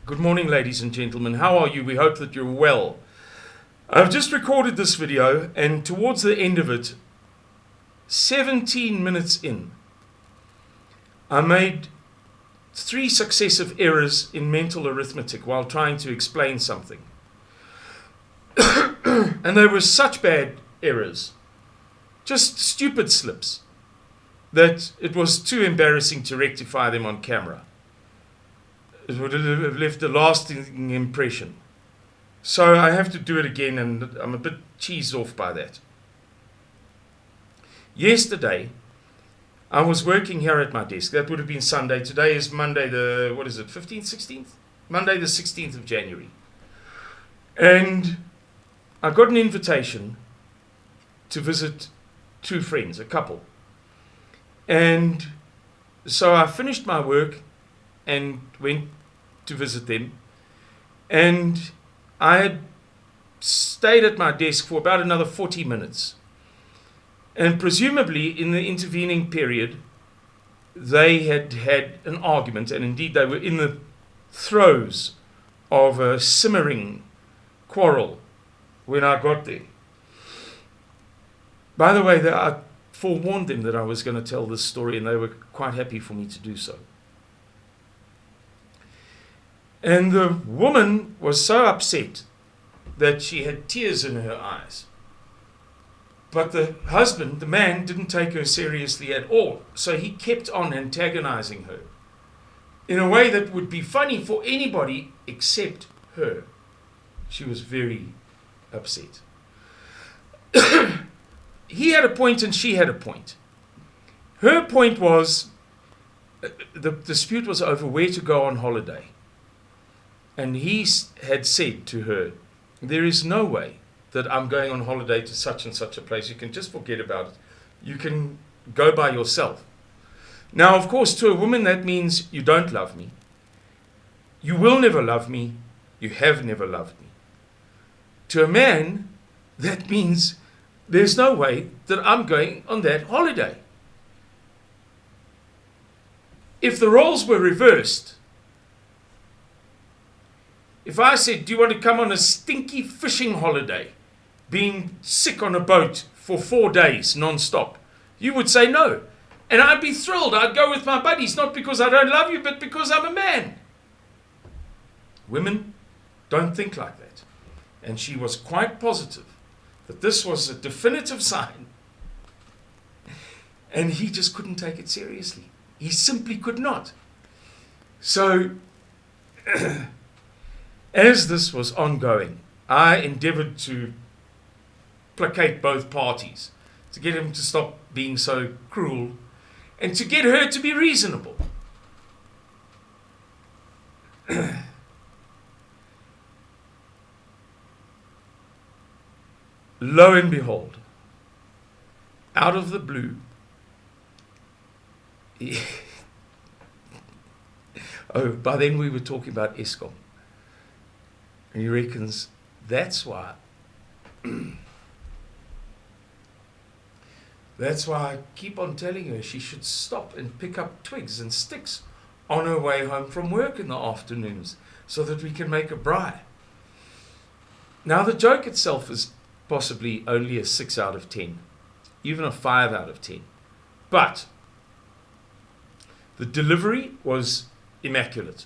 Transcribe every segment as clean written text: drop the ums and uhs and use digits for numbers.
Good morning, ladies and gentlemen. How are you? We hope that you're well. I've just recorded this video, and towards the end of it, 17 minutes in, I made 3 successive errors in mental arithmetic while trying to explain something. And they were such bad errors, just stupid slips, that it was too embarrassing to rectify them on camera. It would have left a lasting impression. So I have to do it again, and I'm a bit cheesed off by that. Yesterday, I was working here at my desk. That would have been Sunday. Today is Monday the, 15th, 16th? Monday the 16th of January. And I got an invitation to visit 2 friends, a couple. And so I finished my work and went to visit them. And I had stayed at my desk for about another 40 minutes. And presumably in the intervening period, they had had an argument, and indeed they were in the throes of a simmering quarrel when I got there. By the way, I forewarned them that I was going to tell this story, and they were quite happy for me to do so. And the woman was so upset that she had tears in her eyes. But the husband, the man, didn't take her seriously at all. So he kept on antagonizing her in a way that would be funny for anybody except her. She was very upset. He had a point and she had a point. Her point was, the dispute was over where to go on holiday. And he had said to her, there is no way that I'm going on holiday to such and such a place. You can just forget about it. You can go by yourself. Now, of course, to a woman, that means you don't love me. You will never love me. You have never loved me. To a man, that means there's no way that I'm going on that holiday. If the roles were reversed, if I said, do you want to come on a stinky fishing holiday, being sick on a boat for 4 days non-stop, you would say no. And I'd be thrilled. I'd go with my buddies, not because I don't love you, but because I'm a man. Women don't think like that. And she was quite positive that this was a definitive sign. And he just couldn't take it seriously. He simply could not. So, as this was ongoing, I endeavored to placate both parties, to get him to stop being so cruel, and to get her to be reasonable. Lo and behold, out of the blue, by then we were talking about Eskom. And he reckons that's why I keep on telling her she should stop and pick up twigs and sticks on her way home from work in the afternoons so that we can make a braai. Now, the joke itself is possibly only a 6 out of 10, even a 5 out of 10. But the delivery was immaculate,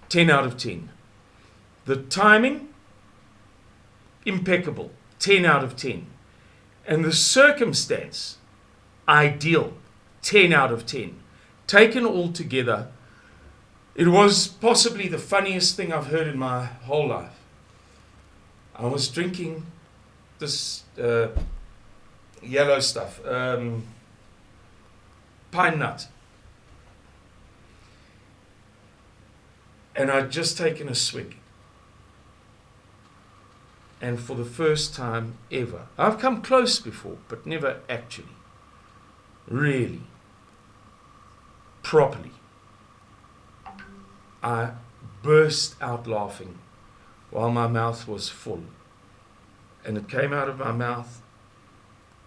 10 out of 10. The timing, impeccable, 10 out of 10. And the circumstance, ideal, 10 out of 10. Taken all together, it was possibly the funniest thing I've heard in my whole life. I was drinking this yellow stuff, pine nut. And I'd just taken a swig. And for the first time ever, I've come close before, but never actually, really, properly, I burst out laughing while my mouth was full. And it came out of my mouth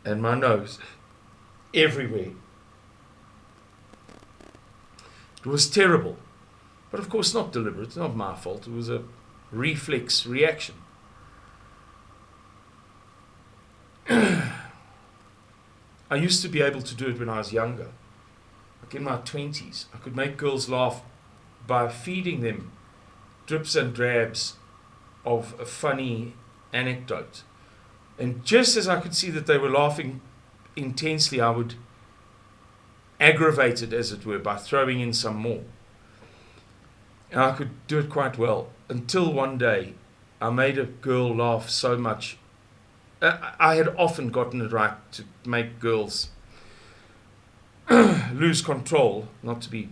and my nose, everywhere. It was terrible. But of course not deliberate, not my fault. It was a reflex reaction. I used to be able to do it when I was younger. Like in my 20s, I could make girls laugh by feeding them drips and drabs of a funny anecdote. And just as I could see that they were laughing intensely, I would aggravate it, as it were, by throwing in some more. And I could do it quite well, until one day I made a girl laugh so much. I had often gotten it right to make girls lose control, it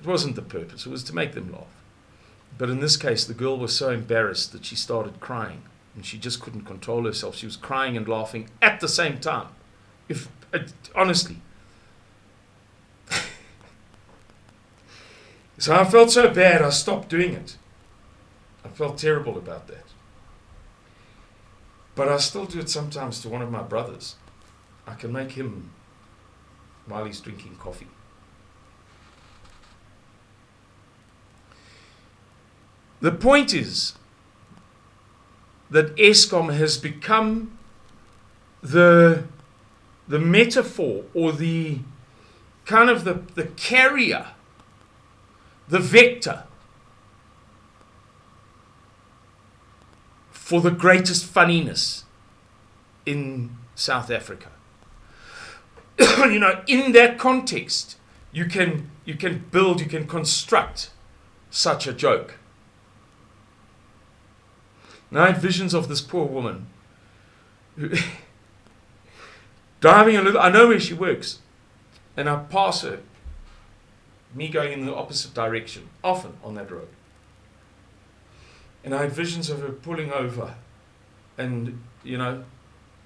wasn't the purpose, it was to make them laugh. But in this case, the girl was so embarrassed that she started crying, and she just couldn't control herself. She was crying and laughing at the same time. Honestly. So I felt so bad, I stopped doing it. I felt terrible about that. But I still do it sometimes to one of my brothers. I can make him while he's drinking coffee. The point is that Eskom has become the metaphor, or the kind of the carrier, the vector for the greatest funniness in South Africa. In that context, you can construct such a joke. Now I had visions of this poor woman who driving I know where she works, and I pass her, me going in the opposite direction, often on that road. And I had visions of her pulling over and, in a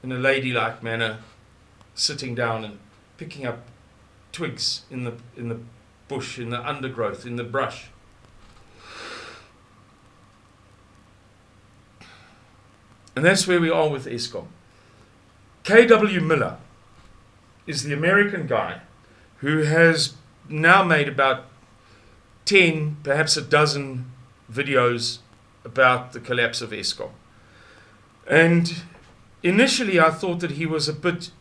ladylike manner, sitting down and picking up twigs in the bush, in the undergrowth, in the brush. And that's where we are with Eskom. K.W. Miller is the American guy who has now made about 10, perhaps a dozen videos about the collapse of Eskom. And initially I thought that he was a bit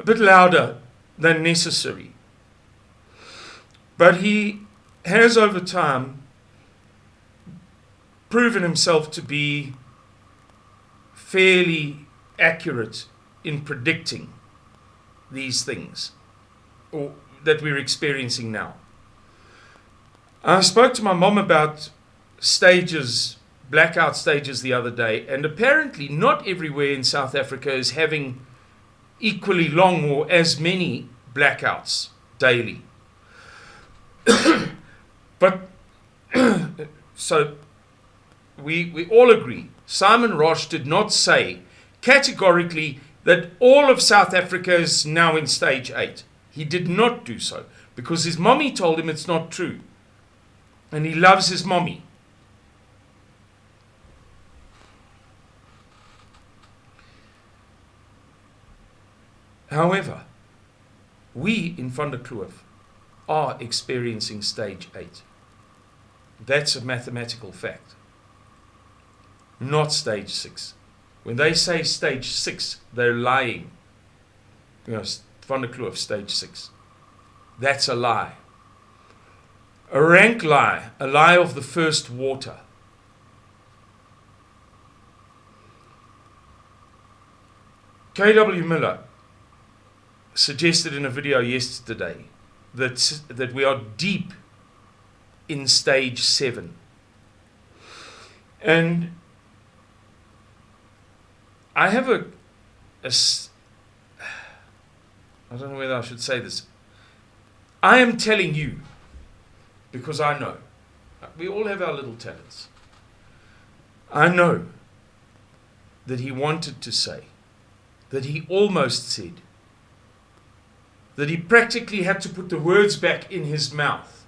louder than necessary. But he has over time proven himself to be fairly accurate in predicting these things that we're experiencing now. I spoke to my mom about blackout stages the other day, and apparently not everywhere in South Africa is having equally long or as many blackouts daily. But so we all agree, Simon Roche did not say categorically that all of South Africa is now in stage 8. He did not do so, because his mommy told him it's not true. And he loves his mommy. However, we in Van der Kloof are experiencing stage 8. That's a mathematical fact. Not stage 6. When they say stage 6, they're lying. Van der Kloof, stage 6. That's a lie. A rank lie, a lie of the first water. K.W. Miller suggested in a video yesterday that we are deep in stage 7. And I have I don't know whether I should say this. I am telling you, because I know. We all have our little talents. I know that he wanted to say, that he almost said, that he practically had to put the words back in his mouth,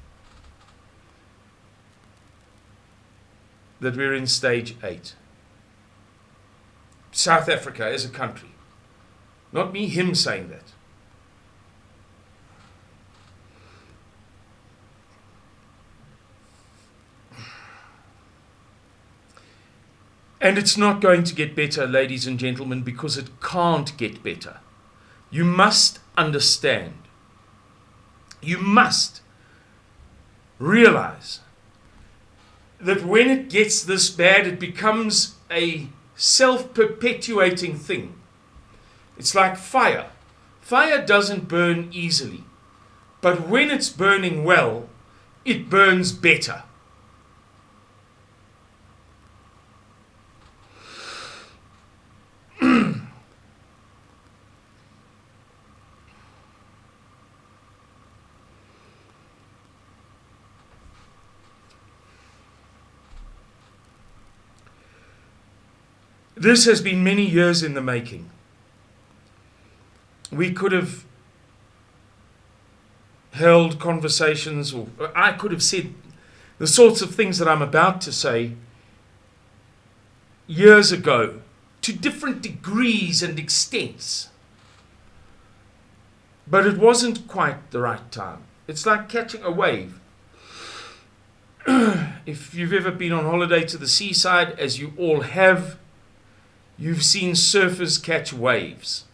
that we're in stage 8. South Africa as a country. Not me, him saying that. And it's not going to get better, ladies and gentlemen, because it can't get better. You must understand. You must realize that when it gets this bad, it becomes a self-perpetuating thing. It's like fire. Fire doesn't burn easily, but when it's burning well, it burns better. This has been many years in the making. We could have held conversations, or I could have said the sorts of things that I'm about to say years ago, to different degrees and extents. But it wasn't quite the right time. It's like catching a wave. If you've ever been on holiday to the seaside, as you all have, you've seen surfers catch waves.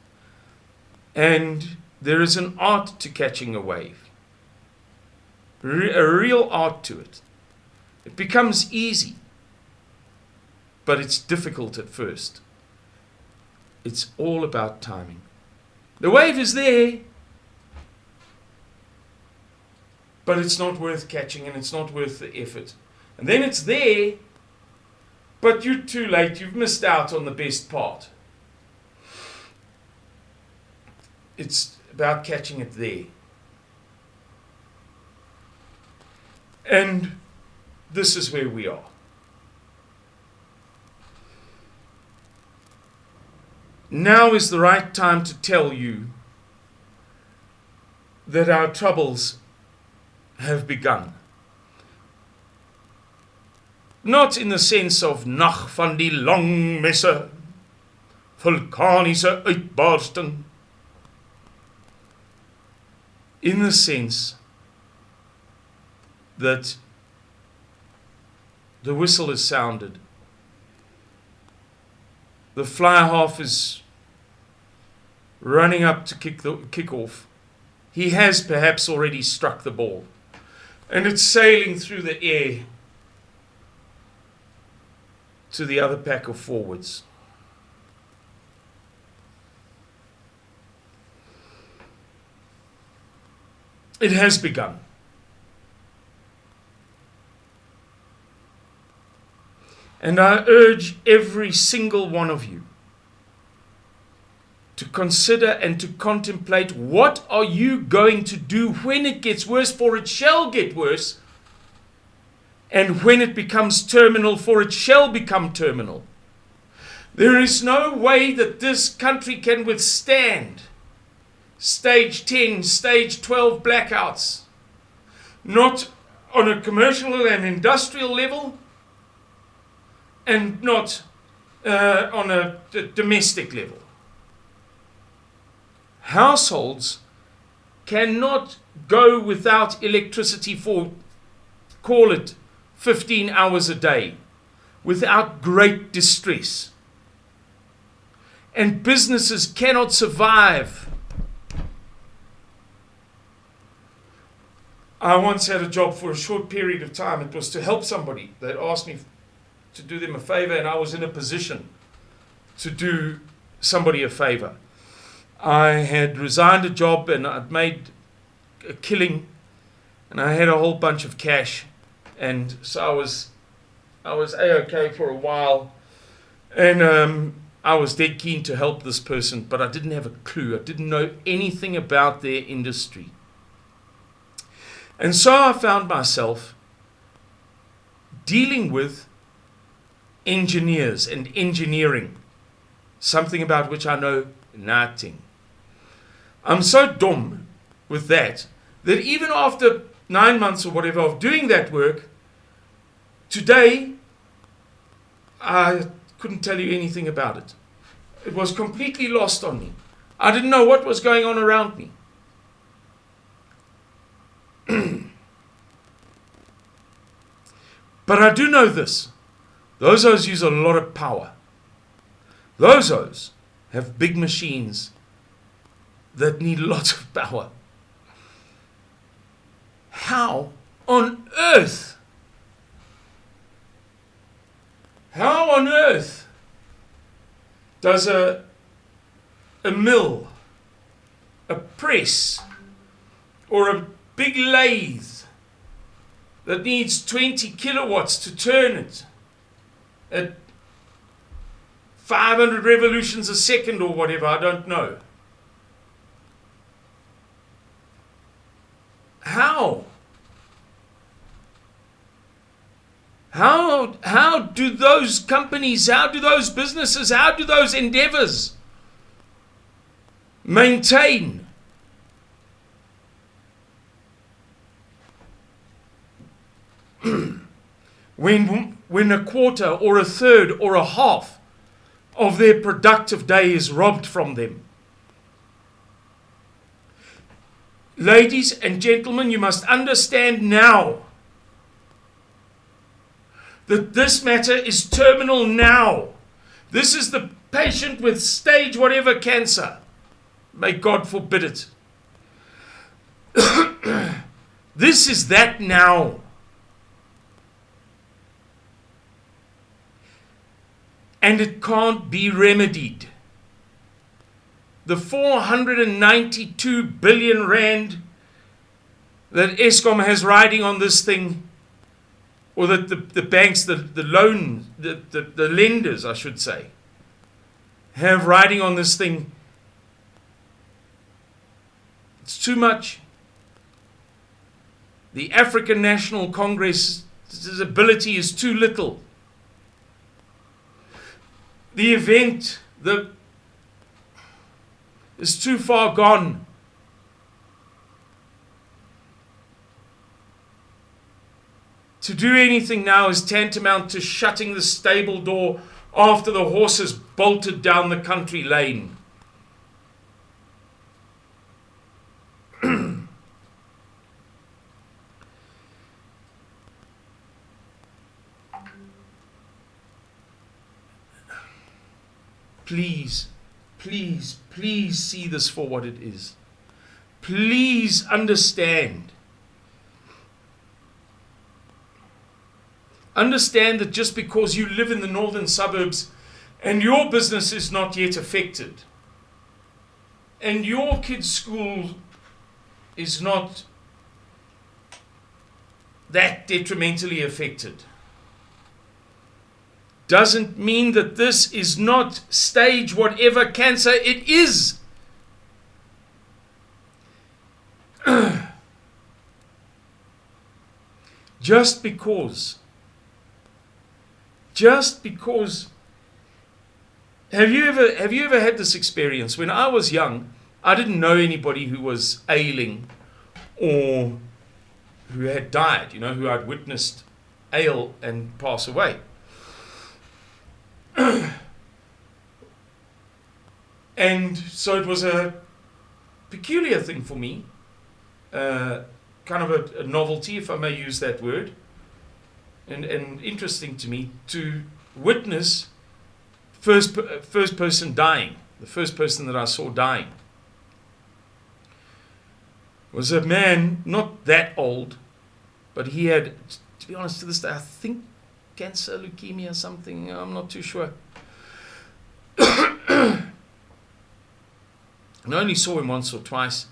And there is an art to catching a wave. A real art to it. It becomes easy, but it's difficult at first. It's all about timing. The wave is there, but it's not worth catching, and it's not worth the effort. And then it's there, but you're too late. You've missed out on the best part. It's about catching it there. And this is where we are. Now is the right time to tell you that our troubles have begun. Not in the sense of Nag van die lang messe, vulkaniese uitbarsting. In the sense that the whistle is sounded. The fly half is running up to kick off. He has perhaps already struck the ball, and it's sailing through the air to the other pack of forwards. It has begun. And I urge every single one of you to consider and to contemplate, what are you going to do when it gets worse, for it shall get worse, and when it becomes terminal, for it shall become terminal. There is no way that this country can withstand stage 10, stage 12 blackouts, not on a commercial and industrial level, and not on a domestic level. Households cannot go without electricity for, call it, 15 hours a day, without great distress. And businesses cannot survive. I once had a job for a short period of time. It was to help somebody. They'd asked me to do them a favor, and I was in a position to do somebody a favor. I had resigned a job, and I'd made a killing, and I had a whole bunch of cash, and so I was A-okay for a while, and I was dead keen to help this person, but I didn't have a clue. I didn't know anything about their industry. And so I found myself dealing with engineers and engineering, something about which I know nothing. I'm so dumb with that even after 9 months or whatever of doing that work, today I couldn't tell you anything about it. It was completely lost on me. I didn't know what was going on around me. But I do know this. Those O's use a lot of power. Those O's have big machines that need lots of power. How on earth does a mill, a press, or a big lathe that needs 20 kilowatts to turn it at 500 revolutions a second or whatever, I don't know. How? How do those companies, how do those businesses, how do those endeavors maintain when a quarter or a third or a half of their productive day is robbed from them? Ladies and gentlemen, you must understand now that this matter is terminal now. This is the patient with stage whatever cancer. May God forbid it. This is that now. And it can't be remedied. The 492 billion rand that Eskom has riding on this thing, or that the banks, the lenders, I should say, have riding on this thing, it's too much. The African National Congress's ability is too little. The event is too far gone. To do anything now is tantamount to shutting the stable door after the horses bolted down the country lane. Please, please, please see this for what it is. Please understand. Understand that just because you live in the northern suburbs and your business is not yet affected, and your kid's school is not that detrimentally affected, doesn't mean that this is not stage whatever cancer it is. Just because, have you ever had this experience? When I was young, I didn't know anybody who was ailing or who had died, who I'd witnessed ail and pass away. And so it was a peculiar thing for me, kind of a novelty, if I may use that word, and interesting to me to witness first person dying. The first person that I saw dying was a man, not that old, but he had, to be honest, to this day, I think cancer, leukemia, something, I'm not too sure. And I only saw him once or twice.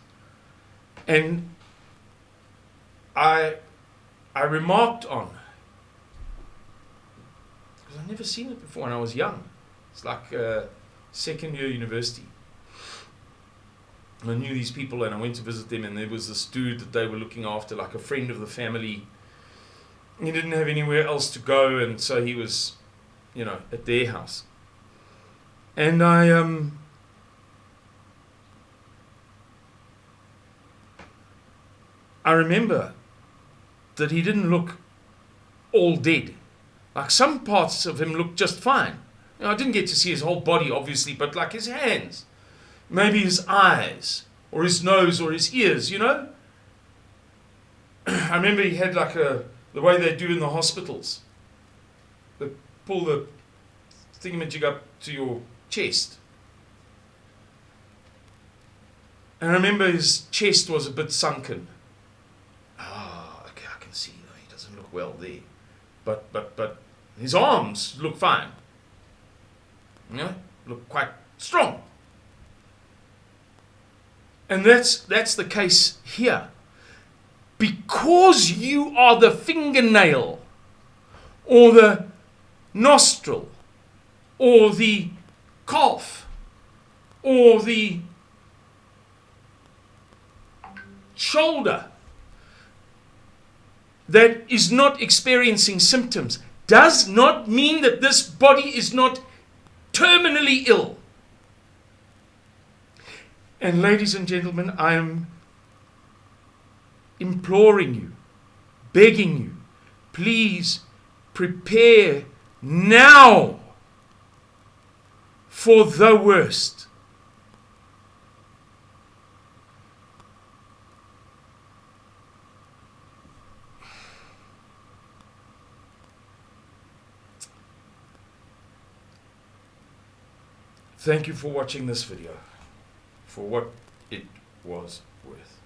And I remarked on, because I'd never seen it before when I was young. It's like second year university. And I knew these people and I went to visit them, and there was this dude that they were looking after, like a friend of the family. He didn't have anywhere else to go, and so he was, at their house. And I remember that he didn't look all dead. Like some parts of him looked just fine. I didn't get to see his whole body, obviously, but like his hands, maybe his eyes, or his nose, or his ears, I remember he had like the way they do in the hospitals. pull the thingamajig up to your chest. And I remember his chest was a bit sunken. Ah, okay, I can see. He doesn't look well there. But his arms look fine. You know, look quite strong. And that's the case here. Because you are the fingernail, or the nostril, or the calf, or the shoulder that is not experiencing symptoms, does not mean that this body is not terminally ill. And ladies and gentlemen, I am imploring you, begging you, please prepare now for the worst. Thank you for watching this video, for what it was worth.